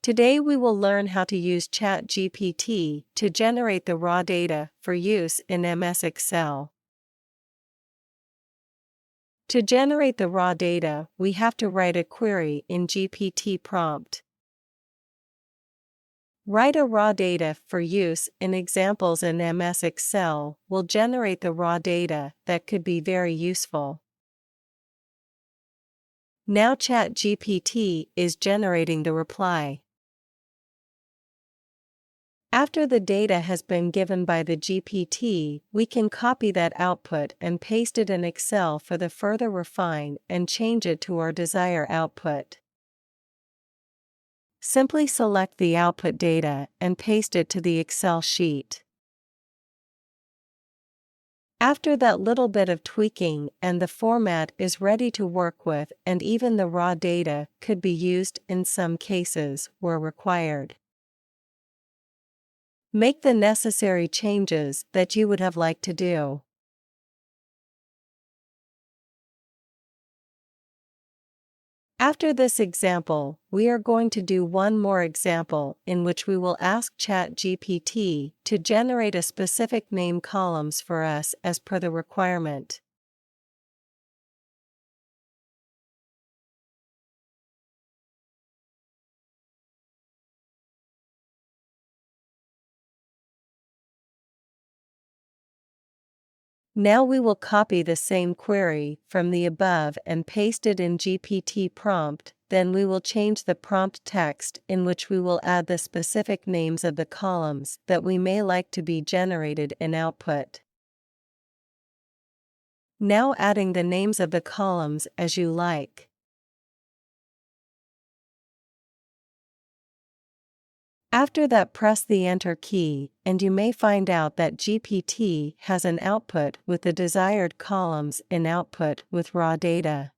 Today we will learn how to use ChatGPT to generate the raw data for use in MS Excel. To generate the raw data, we have to write a query in GPT prompt. Write a raw data for use in examples in MS Excel will generate the raw data that could be very useful. Now ChatGPT is generating the reply. After the data has been given by the GPT, we can copy that output and paste it in Excel for the further refine and change it to our desired output. Simply select the output data and paste it to the Excel sheet. After that little bit of tweaking and the format is ready to work with, and even the raw data could be used in some cases where required. Make the necessary changes that you would have liked to do. After this example, we are going to do one more example in which we will ask ChatGPT to generate a specific name columns for us as per the requirement. Now we will copy the same query from the above and paste it in GPT prompt, then we will change the prompt text in which we will add the specific names of the columns that we may like to be generated in output. Now adding the names of the columns as you like. After that, press the Enter key, and you may find out that GPT has an output with the desired columns in output with raw data.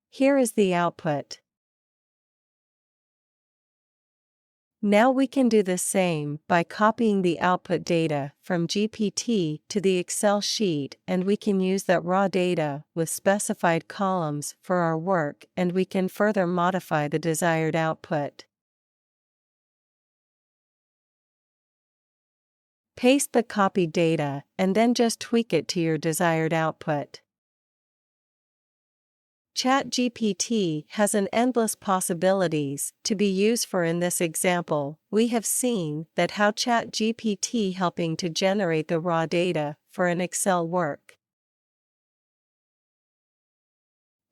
Here is the output. Now we can do the same by copying the output data from GPT to the Excel sheet, and we can use that raw data with specified columns for our work, and we can further modify the desired output. Paste the copied data and then just tweak it to your desired output. ChatGPT has an endless possibilities to be used for. In this example, we have seen that how ChatGPT helping to generate the raw data for an Excel work.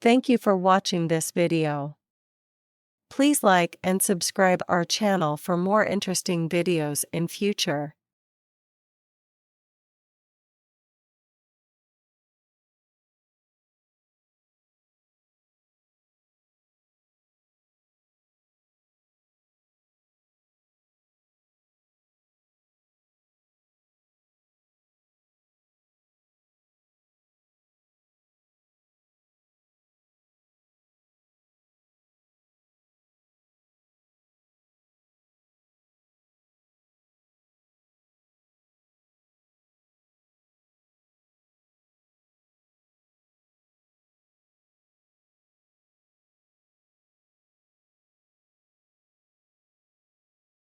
Thank you for watching this video. Please like and subscribe our channel for more interesting videos in future.